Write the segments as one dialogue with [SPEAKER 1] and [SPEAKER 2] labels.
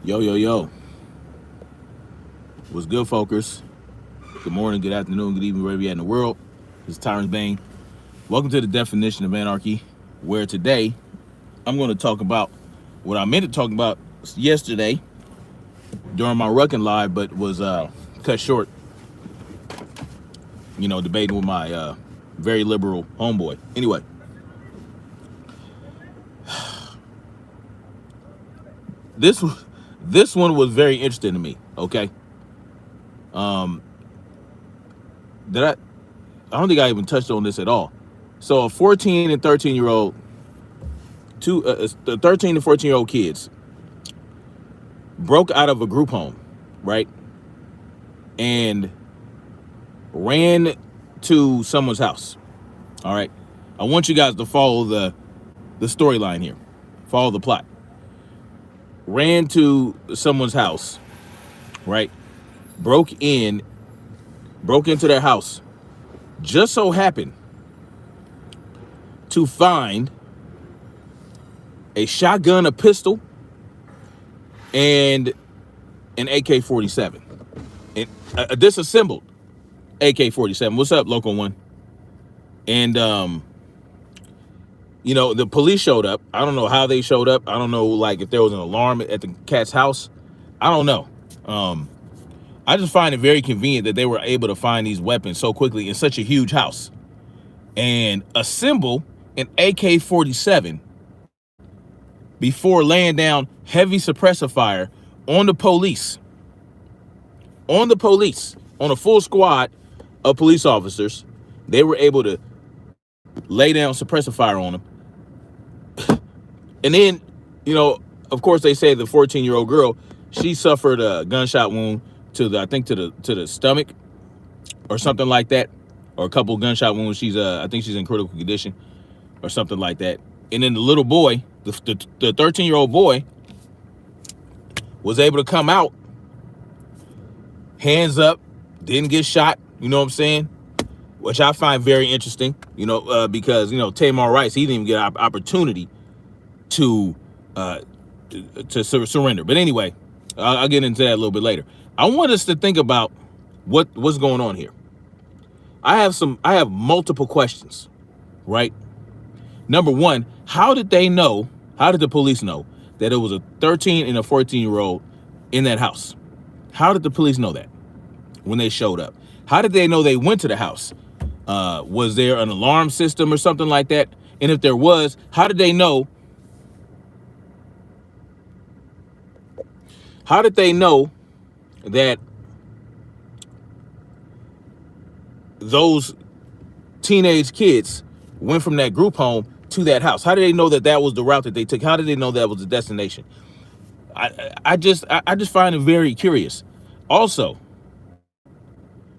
[SPEAKER 1] Yo, yo, yo. What's good, folkers? Good morning, good afternoon, good evening, wherever you're at in the world. This is Tyrant Bane. Welcome to the definition of anarchy, where today I'm going to talk about what I meant to talk about yesterday during my Ruckin' Live, but was cut short, debating with my very liberal homeboy. Anyway, this this one was very interesting to me, okay? Did I don't think I even touched on this at all. So a 14 and 13-year-old, the 13 and 14-year-old kids broke out of a group home, right? And ran to someone's house. All right. I want you guys to follow the storyline here. Follow the plot. Ran to someone's house, right? Broke into their house. Just so happened to find a shotgun, a pistol, and an AK-47. And a disassembled AK-47. What's up, Local One? And the police showed up. I don't know how they showed up. I don't know, like, if there was an alarm at the cat's house. I don't know. I just find it very convenient that they were able to find these weapons so quickly in such a huge house and assemble an AK-47 before laying down heavy suppressive fire on the police. On a full squad of police officers. They were able to lay down suppressive fire on them. And then, of course, they say the 14-year-old girl, she suffered a gunshot wound to the stomach or something like that, or a couple gunshot wounds. I think she's in critical condition or something like that. And then the little boy, the 13-year-old boy, was able to come out, hands up, didn't get shot. You know what I'm saying? Which I find very interesting. Because Tamar Rice, he didn't even get an opportunity to surrender. But anyway, I'll get into that a little bit later. I want us to think about what's going on here. I have multiple questions, right? Number one, how did the police know that it was a 13 and a 14-year-old in that house? How did the police know that when they showed up? How did they know they went to the house? Was there an alarm system or something like that? And if there was, how did they know? How did they know that those teenage kids went from that group home to that house? How did they know that that was the route that they took? How did they know that was the destination? I just find it very curious. Also,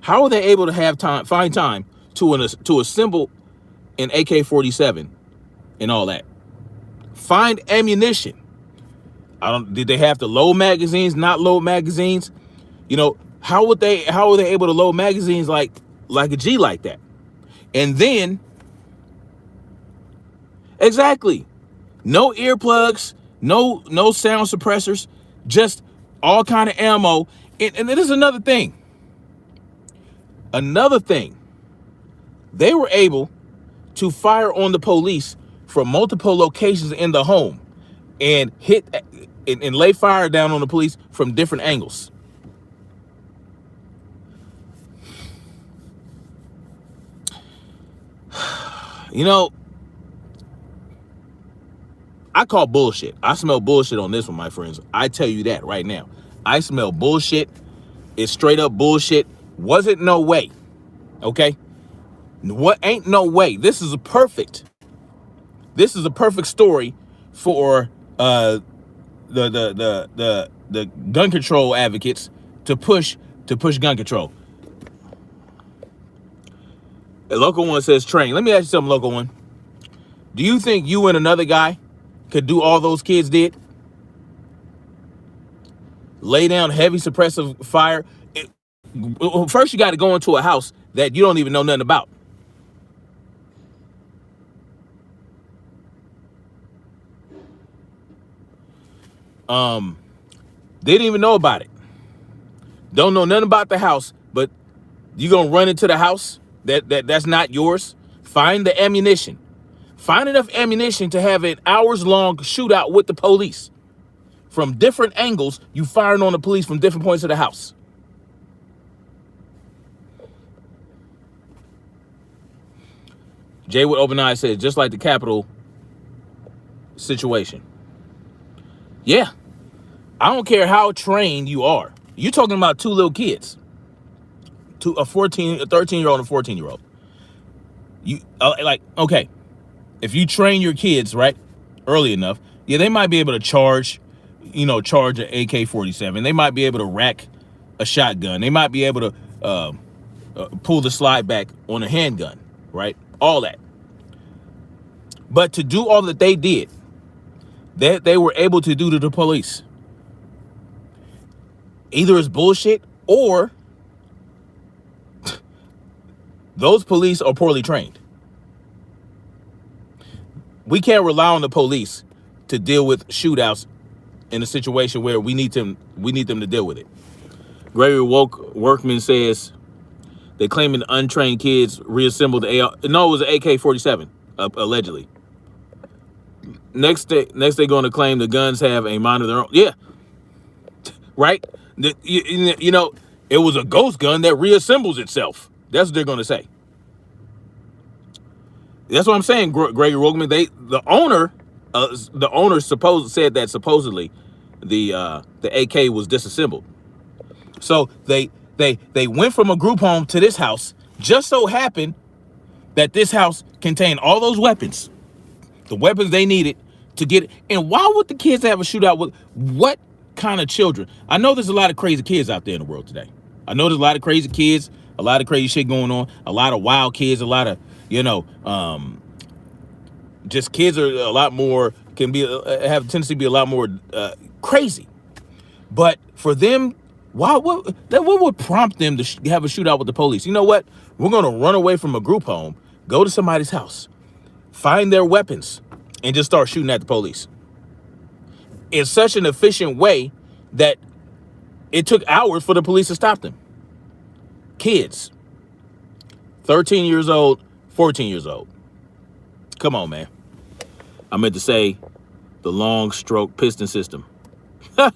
[SPEAKER 1] how are they able to find time to assemble an AK-47 and all that? Find ammunition. Did they have to load magazines, not load magazines? How are they able to load magazines like a G like that? And then, exactly, no earplugs, no sound suppressors, just all kind of ammo. And this is another thing. They were able to fire on the police from multiple locations in the home and hit and lay fire down on the police from different angles. I call bullshit. I smell bullshit on this one, my friends. I tell you that right now. I smell bullshit. It's straight up bullshit. Wasn't no way. Okay? What ain't no way. This is a perfect story for the gun control advocates to push gun control. A Local One says, train. Let me ask you something, Local One. Do you think you and another guy could do all those kids did? Lay down heavy suppressive fire. First, you got to go into a house that you don't even know nothing about. They didn't even know about it. Don't know nothing about the house, but you gonna run into the house that's not yours. Find the ammunition. Find enough ammunition to have an hours-long shootout with the police. From different angles, you firing on the police from different points of the house. Jay with open eyes says, just like the Capitol situation. Yeah. I don't care how trained you are. You're talking about two little kids. A 13-year-old and a 14-year-old. You okay. If you train your kids, right, early enough, yeah, they might be able to charge an AK-47. They might be able to rack a shotgun. They might be able to pull the slide back on a handgun, right? All that. But to do all that they did, that they were able to do to the police, either it's bullshit or those police are poorly trained. We can't rely on the police to deal with shootouts in a situation where we need them to deal with it. Gregory Workman says they claiming untrained kids reassembled the AR. No, it was an AK-47, allegedly. Next they're going to claim the guns have a mind of their own. Yeah, right. It was a ghost gun that reassembles itself. That's what they're going to say. That's what I'm saying, Gregory Workman. The owner said that supposedly the AK was disassembled. So they went from a group home to this house. Just so happened that this house contained all those weapons, the weapons they needed to get it. And why would the kids have a shootout with what kind of children? I know there's a lot of crazy kids out there in the world today. I know there's a lot of crazy kids, a lot of crazy shit going on, a lot of wild kids, a lot of, just kids are a lot more, have a tendency to be a lot more crazy. But for them, what would prompt them to have a shootout with the police? You know what? We're going to run away from a group home, go to somebody's house, find their weapons, and just start shooting at the police. It's such an efficient way that it took hours for the police to stop them. Kids, 13 years old, 14 years old. Come on, man. I meant to say the long stroke piston system. The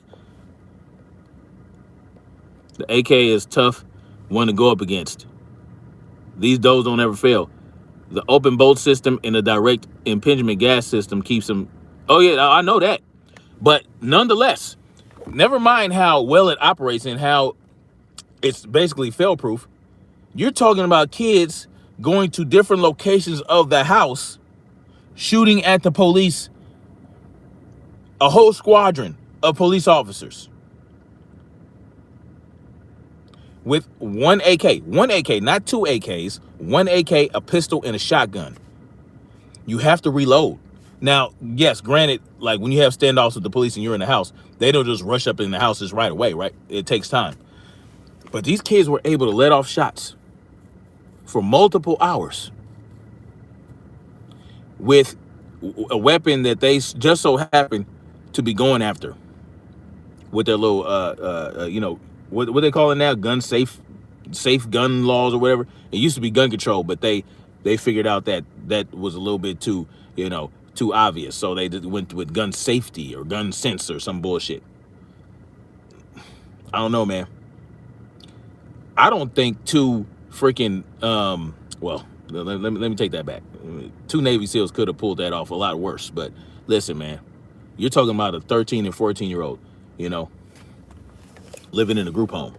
[SPEAKER 1] AK is tough one to go up against. These doors don't ever fail. The open bolt system and the direct impingement gas system keeps them. Oh yeah, I know that. But nonetheless, never mind how well it operates and how it's basically fail-proof. You're talking about kids going to different locations of the house, shooting at the police, a whole squadron of police officers with one AK, not two AKs, one AK, a pistol, and a shotgun. You have to reload. Now, yes, granted, like when you have standoffs with the police and you're in the house, they don't just rush up in the houses right away, right? It takes time. But these kids were able to let off shots for multiple hours with a weapon that they just so happened to be going after with their little, what they call it now, gun safe gun laws or whatever. It used to be gun control, but they figured out that was a little bit too obvious. So they went with gun safety or gun sense or some bullshit. I don't know, man. I don't think two freaking, let me take that back. Two Navy SEALs could have pulled that off a lot worse. But listen, man, you're talking about a 13 and 14-year-old, living in a group home.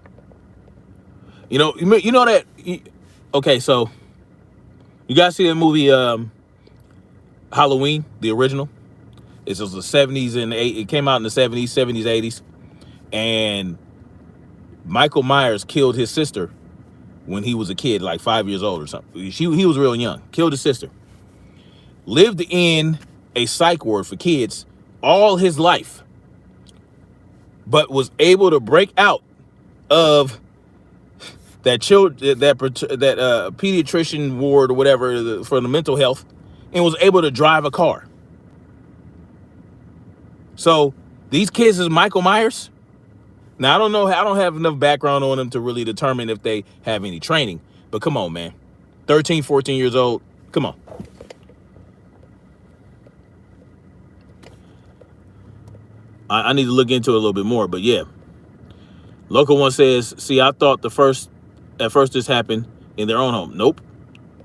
[SPEAKER 1] Okay, so you guys see that movie Halloween, the original? It was the 70s and 80s. It came out in the 70s, 80s. And Michael Myers killed his sister when he was a kid, like 5 years old or something. He was real young. Killed his sister. Lived in a psych ward for kids all his life, but was able to break out of that pediatrician ward or whatever for the mental health, and was able to drive a car. So these kids is Michael Myers. Now, I don't know. I don't have enough background on them to really determine if they have any training. But come on, man. 13, 14 years old. Come on. I need to look into it a little bit more. But yeah. Local one says, see, I thought at first this happened in their own home. Nope.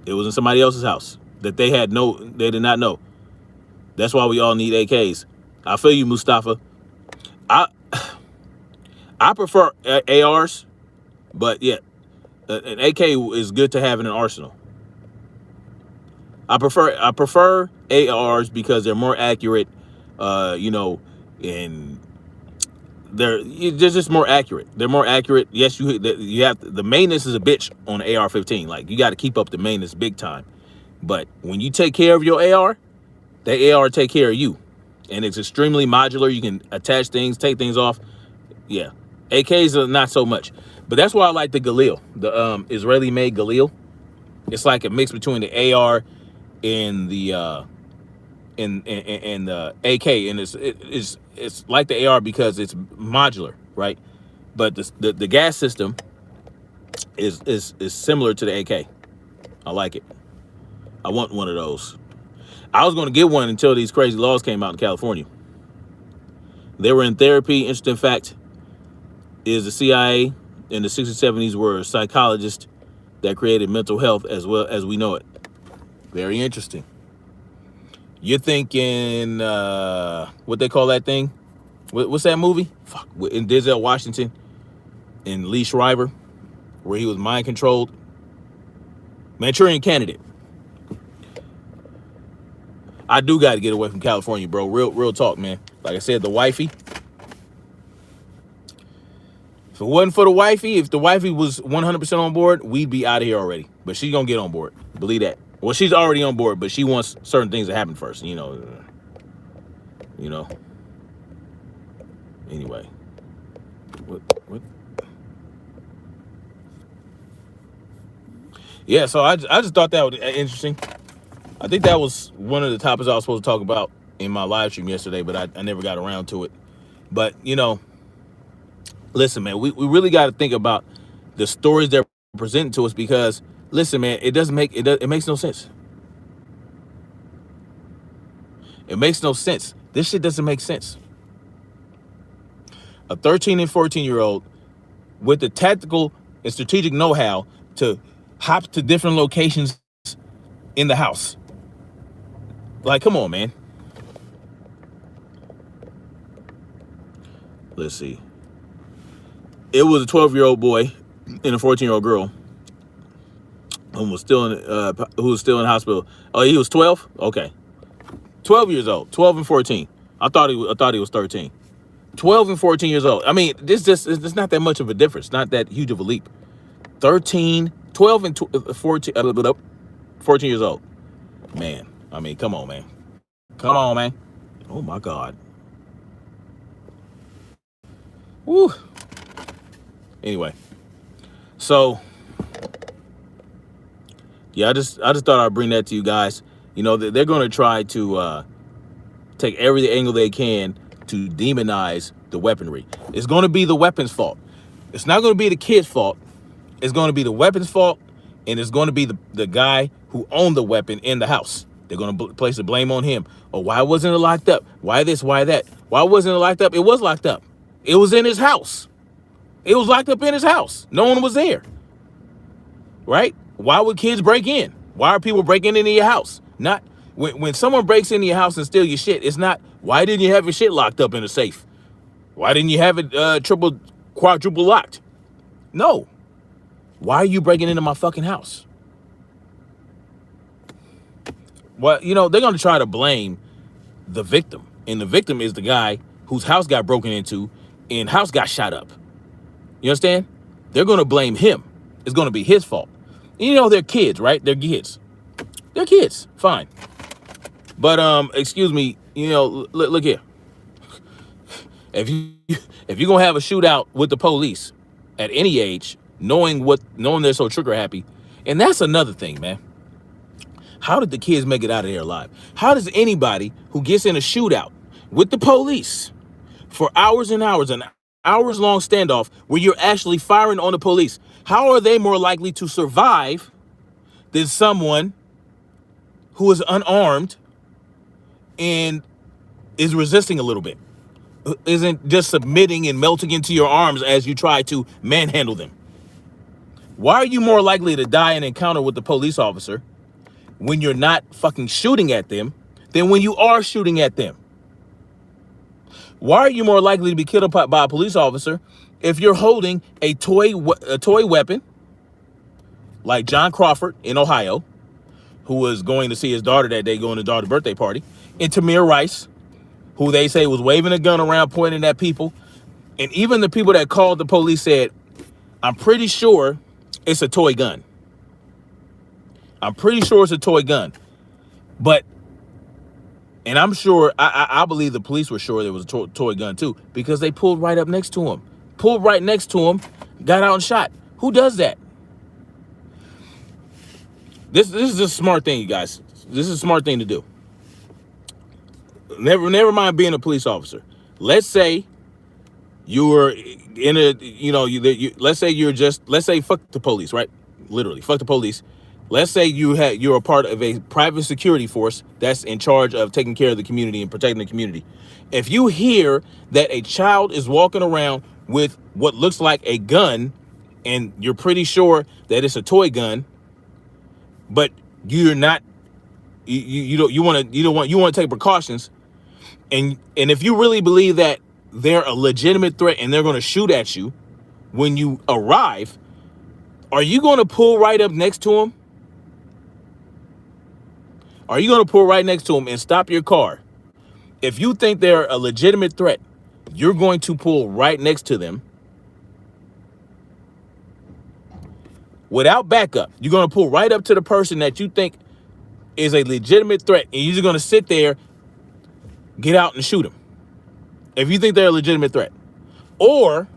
[SPEAKER 1] It was in somebody else's house that they did not know. That's why we all need AKs. I feel you, Mustafa. I prefer ARs, but yeah, an AK is good to have in an arsenal. I prefer ARs because they're more accurate, and they're just more accurate. They're more accurate. Yes, you have the maintenance is a bitch on AR-15. Like, you got to keep up the maintenance big time. But when you take care of your AR, the AR take care of you, and it's extremely modular. You can attach things, take things off. Yeah, AKs are not so much, but that's why I like the Galil, the Israeli-made Galil. It's like a mix between the AR and the in the AK, and it's like the AR because it's modular, right? But the gas system is similar to the AK. I like it. I want one of those. I was going to get one until these crazy laws came out in California. They were in therapy. Interesting fact is the CIA in the 60s and 70s were psychologists that created mental health as well as we know it. Very interesting. You're thinking, what they call that thing? What's that movie? Fuck, in Denzel Washington and Lee Schreiber, where he was mind controlled. Manchurian Candidate. I do got to get away from California, bro. Real talk, man. Like I said, the wifey. If it wasn't for the wifey, if the wifey was 100% on board, we'd be out of here already. But she's going to get on board. Believe that. Well, she's already on board, but she wants certain things to happen first, you know. Anyway. What? Yeah, so I just thought that was interesting. I think that was one of the topics I was supposed to talk about in my live stream yesterday, but I never got around to it. But, listen, man, we really got to think about the stories they're presenting to us because, listen, man, it makes no sense. It makes no sense. This shit doesn't make sense. A 13 and 14-year-old with the tactical and strategic know-how to hop to different locations in the house. Like, come on, man. Let's see. It was a 12-year-old boy and a 14-year-old girl who was still in hospital. Oh, he was 12? Okay. 12 years old. 12 and 14. I thought he was 13. 12 and 14 years old. I mean, it's not that much of a difference. Not that huge of a leap. 12 and 14 years old. Man, I mean, come on, man. Come on, man. Oh, my God. Woo. Anyway. So, yeah, I just thought I'd bring that to you guys. They're going to try to take every angle they can to demonize the weaponry. It's going to be the weapon's fault. It's not going to be the kid's fault. It's going to be the weapon's fault, and it's going to be the guy who owned the weapon in the house. They're going to place the blame on him. Oh, why wasn't it locked up? Why this? Why that? Why wasn't it locked up? It was locked up. It was in his house. It was locked up in his house. No one was there. Right? Why would kids break in? Why are people breaking into your house? Not when someone breaks into your house and steal your shit. It's not, why didn't you have your shit locked up in a safe? Why didn't you have it triple, quadruple locked? No. Why are you breaking into my fucking house? Well, they're going to try to blame the victim. And the victim is the guy whose house got broken into and house got shot up. You understand? They're going to blame him. It's going to be his fault. They're kids, right? They're kids. They're kids. Fine. But, excuse me, look here. If you're going to have a shootout with the police at any age, knowing they're so trigger happy, and that's another thing, man. How did the kids make it out of there alive? How does anybody who gets in a shootout with the police for hours and hours and hours-long standoff where you're actually firing on the police. How are they more likely to survive than someone who is unarmed and is resisting a little bit? Isn't just submitting and melting into your arms as you try to manhandle them? Why are you more likely to die in an encounter with the police officer when you're not fucking shooting at them than when you are shooting at them? Why are you more likely to be killed by a police officer if you're holding a toy weapon like John Crawford in Ohio, who was going to see his daughter that day, going to daughter's birthday party, and Tamir Rice, who they say was waving a gun around, pointing at people. And even the people that called the police said, I'm pretty sure it's a toy gun. I'm pretty sure it's a toy gun. But, and I'm sure, I believe the police were sure there was a toy gun too, because they pulled right up next to him. Pulled right next to him, got out and shot. Who does that? This is a smart thing, you guys. This is a smart thing to do. Never mind being a police officer. Let's say you're in a, let's say fuck the police, right? Literally, fuck the police. Let's say you're a part of a private security force that's in charge of taking care of the community and protecting the community. If you hear that a child is walking around with what looks like a gun, and you're pretty sure that it's a toy gun, but you're not, you want to take precautions, and if you really believe that they're a legitimate threat and they're going to shoot at you when you arrive, are you going to pull right up next to them? Are you going to pull right next to them and stop your car? If you think they're a legitimate threat, you're going to pull right next to them without backup. You're going to pull right up to the person that you think is a legitimate threat, and you're just going to sit there, get out and shoot them if you think they're a legitimate threat. Or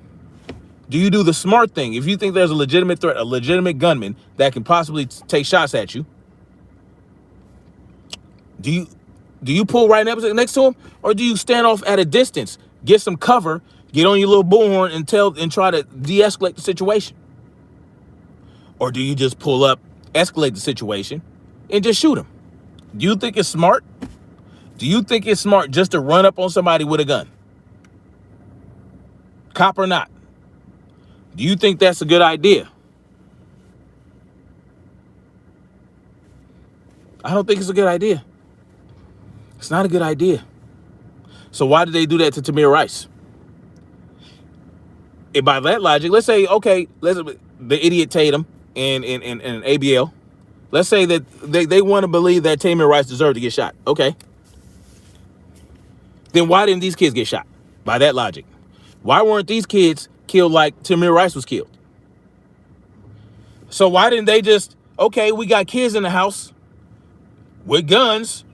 [SPEAKER 1] do you do the smart thing? If you think there's a legitimate threat, a legitimate gunman that can possibly take shots at you, do you pull right next to him, or do you stand off at a distance, get some cover, get on your little bullhorn and try to de-escalate the situation? Or do you just pull up, escalate the situation, and just shoot him? Do you think it's smart? Do you think it's smart just to run up on somebody with a gun? Cop or not? Do you think that's a good idea? I don't think it's a good idea. It's not a good idea. So why did they do that to Tamir Rice? And by that logic, let's say, okay, the idiot Tatum and ABL, let's say that they want to believe that Tamir Rice deserved to get shot. Okay. Then why didn't these kids get shot? By that logic. Why weren't these kids killed like Tamir Rice was killed? So why didn't they just, okay, we got kids in the house with guns.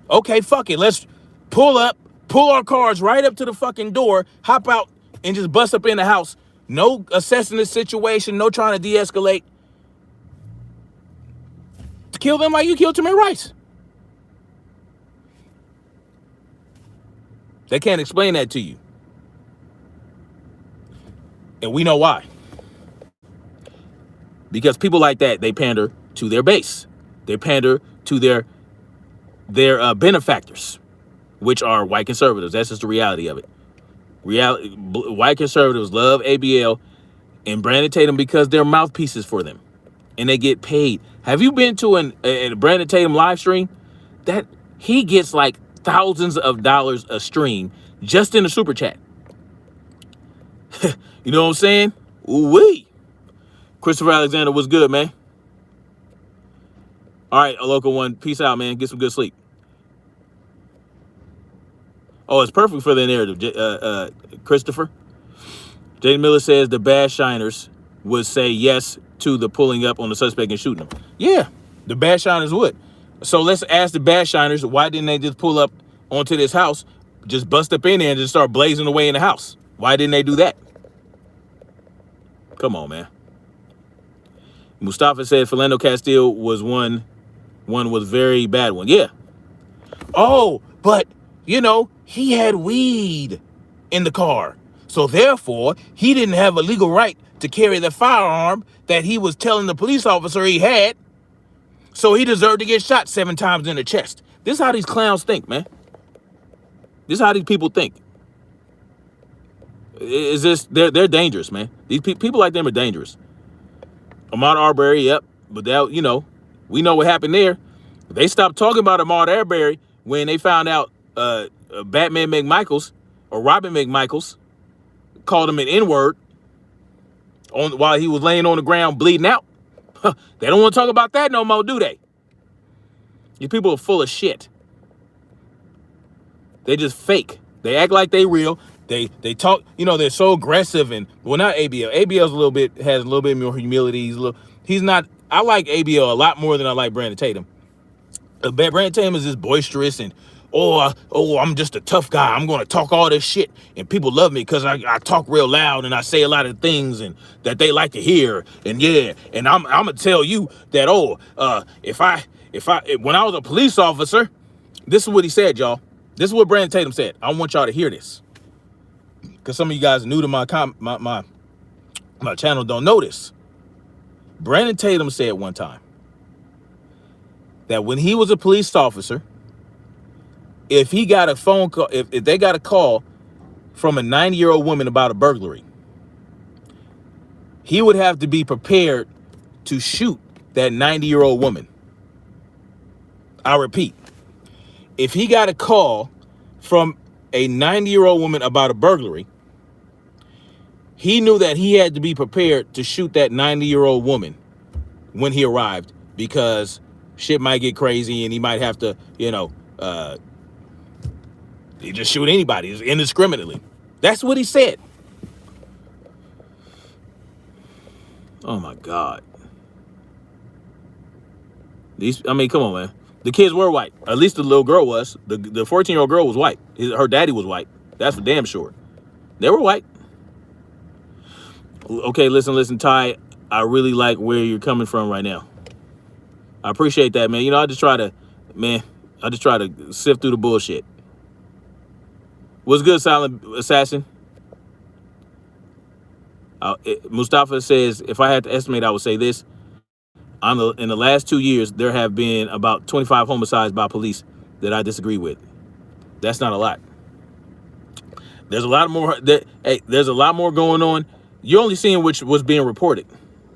[SPEAKER 1] Okay, fuck it. Let's pull our cars right up to the fucking door, hop out, and just bust up in the house. No assessing the situation, no trying to de-escalate. To kill them like you killed Tamir Rice. They can't explain that to you. And we know why. Because people like that, they pander to their base. They pander to their benefactors, which are white conservatives. That's just the reality of it. White conservatives love ABL and Brandon Tatum because they're mouthpieces for them, and they get paid. Have you been to a Brandon Tatum live stream? That he gets like thousands of dollars a stream just in the super chat. You know what I'm saying? Ooh-wee. Christopher Alexander, what's good, man? All right, a local one. Peace out, man. Get some good sleep. Oh, it's perfect for the narrative, Christopher. Jaden Miller says the bad shiners would say yes to the pulling up on the suspect and shooting him. Yeah, the bad shiners would. So let's ask the bad shiners, why didn't they just pull up onto this house, just bust up in there and just start blazing away in the house? Why didn't they do that? Come on, man. Mustafa said Philando Castile was one was very bad one. Yeah. Oh, but, he had weed in the car. So therefore, he didn't have a legal right to carry the firearm that he was telling the police officer he had. So he deserved to get shot 7 times in the chest. This is how these clowns think, man. This is how these people think. Is this they're dangerous, man. These people like them are dangerous. Ahmaud Arbery, yep, but that, you know, we know what happened there. They stopped talking about Ahmaud Arbery when they found out Batman McMichaels or Robin McMichaels called him an N-word while he was laying on the ground bleeding out. They don't want to talk about that no more, do they? These people are full of shit. They just fake. They act like they real. They talk, you know, they're so aggressive and, well, not ABL. ABL's has a little bit more humility. He's not, I like ABL a lot more than I like Brandon Tatum. Brandon Tatum is just boisterous and, I'm just a tough guy. I'm going to talk all this shit and people love me because I talk real loud and I say a lot of things and that they like to hear. And yeah, and I'm going to tell you that, when I was a police officer, this is what he said, y'all. This is what Brandon Tatum said. I want y'all to hear this, because some of you guys new to my channel don't know this. Brandon Tatum said one time that when he was a police officer, if he got a phone call, if they got a call from a 90-year-old woman about a burglary, he would have to be prepared to shoot that 90-year-old woman. I repeat, if he got a call from a 90-year-old woman about a burglary, he knew that he had to be prepared to shoot that 90-year-old woman when he arrived, because shit might get crazy and he might have to, he just shoot anybody indiscriminately. That's what he said. Oh my God. Come on, man. The kids were white. At least the little girl was. The 14-year-old girl was white. Her daddy was white. That's for damn sure. They were white. Okay, listen, Ty. I really like where you're coming from right now. I appreciate that, man. I just try to sift through the bullshit. What's good, Silent Assassin? Mustafa says, if I had to estimate, I would say this. In the last 2 years, there have been about 25 homicides by police that I disagree with. That's not a lot. There's a lot more. There's a lot more going on. You're only seeing which was being reported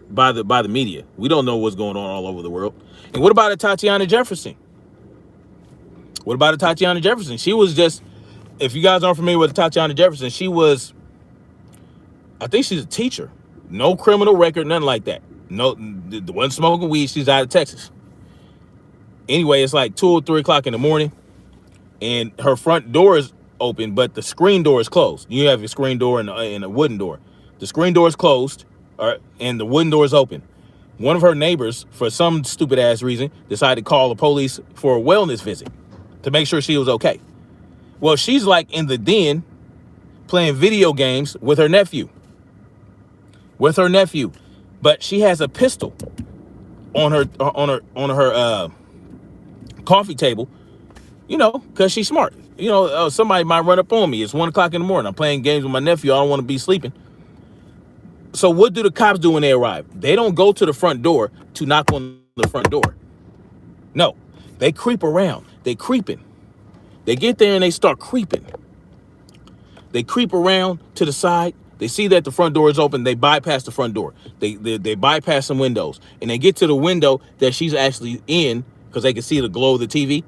[SPEAKER 1] by the media. We don't know what's going on all over the world. And what about Tatiana Jefferson? She was just, if you guys aren't familiar with Tatiana Jefferson, I think she's a teacher. No criminal record, nothing like that. No, the one smoking weed. She's out of Texas. Anyway, it's like 2 or 3 o'clock in the morning, and her front door is open, but the screen door is closed. You have a screen door and a wooden door. The screen door is closed, and the wooden door is open. One of her neighbors, for some stupid ass reason, decided to call the police for a wellness visit to make sure she was okay. Well, she's like in the den playing video games with her nephew. But she has a pistol on her coffee table, because she's smart. Somebody might run up on me. It's 1 o'clock in the morning. I'm playing games with my nephew. I don't want to be sleeping. So what do the cops do when they arrive? They don't go to the front door to knock on the front door. No, they creep around. They creeping. They get there and they start creeping. They creep around to the side. They see that the front door is open. They bypass the front door. They bypass some windows, and they get to the window that she's actually in, because they can see the glow of the TV,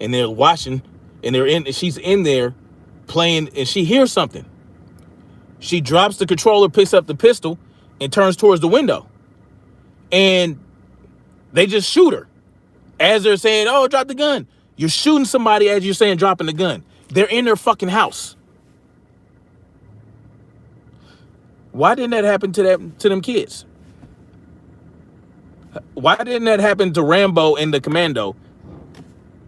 [SPEAKER 1] and they're watching, and she's in there playing, and she hears something. She drops the controller, picks up the pistol, and turns towards the window, and they just shoot her as they're saying, "Oh, drop the gun." You're shooting somebody as you're saying dropping the gun. They're in their fucking house. Why didn't that happen to them kids? Why didn't that happen to Rambo and the Commando?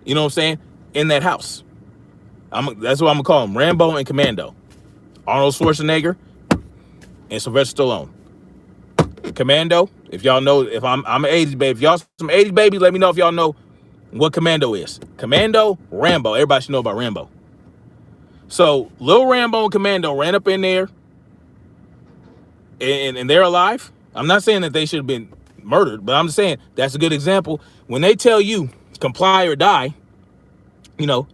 [SPEAKER 1] You know what I'm saying? In that house. That's what I'm gonna call them, Rambo and Commando. Arnold Schwarzenegger and Sylvester Stallone. Commando, if y'all know, if I'm an 80s baby, if y'all some 80s babies, let me know if y'all know what Commando is. Commando, Rambo. Everybody should know about Rambo. So Lil Rambo and Commando ran up in there, and they're alive. I'm not saying that they should have been murdered, but I'm just saying that's a good example. When they tell you comply or die, you know,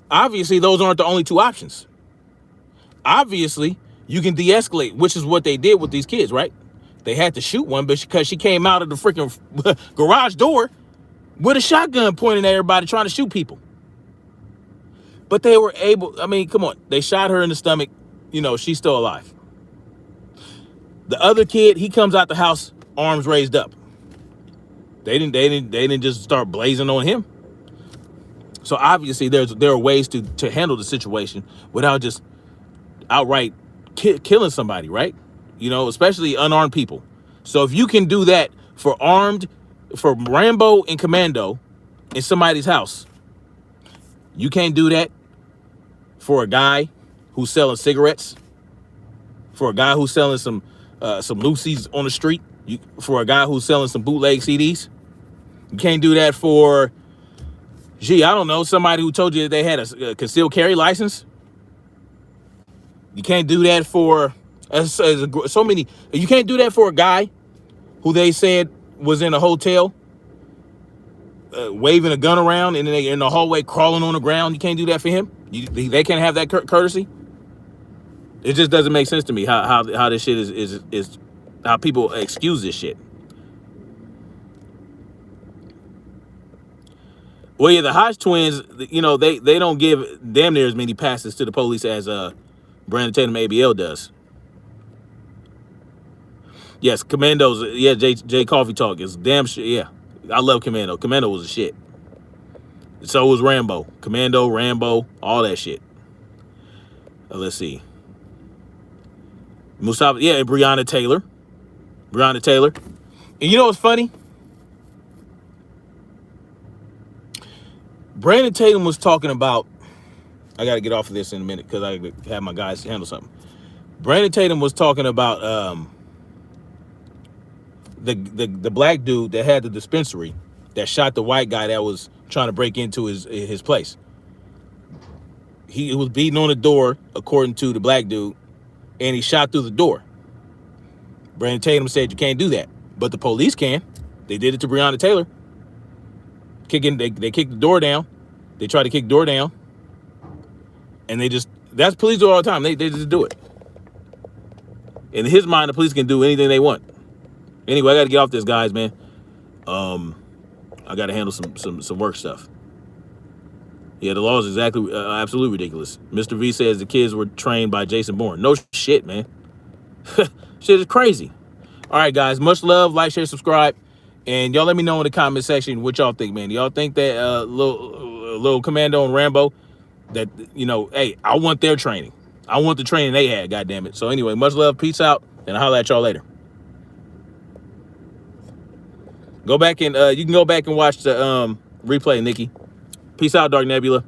[SPEAKER 1] obviously those aren't the only two options. Obviously, you can de-escalate, which is what they did with these kids, right? They had to shoot one, but because she came out of the freaking garage door with a shotgun pointing at everybody trying to shoot people. But they were able, I mean, come on. They shot her in the stomach. You know, she's still alive. The other kid, he comes out the house, arms raised up. They didn't just start blazing on him. So obviously there are ways to handle the situation without just outright killing somebody, right? You know, especially unarmed people. So if you can do that for Rambo and Commando in somebody's house, you can't do that for a guy who's selling cigarettes, for a guy who's selling some Lucy's on the street, for a guy who's selling some bootleg CDs. You can't do that for, I don't know, somebody who told you that they had a concealed carry license. You can't do that for so many. You can't do that for a guy who they said was in a hotel waving a gun around and in the hallway crawling on the ground. You can't do that for him. They can't have that courtesy. It just doesn't make sense to me how this shit is how people excuse this shit. Well, yeah, the Hodge twins, you know, they don't give damn near as many passes to the police as Brandon Tatum ABL does. Yes, Commando's, yeah, Jay Coffee Talk is damn shit. Yeah, I love Commando. Commando was a shit. So was Rambo. Commando, Rambo, all that shit. Let's see. Mustafa, yeah, and Breonna Taylor. And you know what's funny? Brandon Tatum was talking about, I got to get off of this in a minute because I have my guys handle something. Brandon Tatum was talking about the black dude that had the dispensary that shot the white guy that was trying to break into his place. He was beating on the door, according to the black dude, and he shot through the door. Brandon Tatum said you can't do that, but the police can. They did it to Breonna Taylor. They kicked the door down. They tried to kick the door down, and that's police do all the time. They just do it. In his mind, the police can do anything they want. Anyway, I got to get off this, guys, man. I got to handle some work stuff. Yeah, the law is absolutely ridiculous. Mr. V says the kids were trained by Jason Bourne. No shit, man. Shit is crazy. All right, guys. Much love. Like, share, subscribe. And y'all let me know in the comment section what y'all think, man. Y'all think that little Commando and Rambo, that, you know, hey, I want their training. I want the training they had, goddammit. So anyway, much love. Peace out. And I'll holler at y'all later. Go back and you can go back and watch the replay, Nikki. Peace out, Dark Nebula.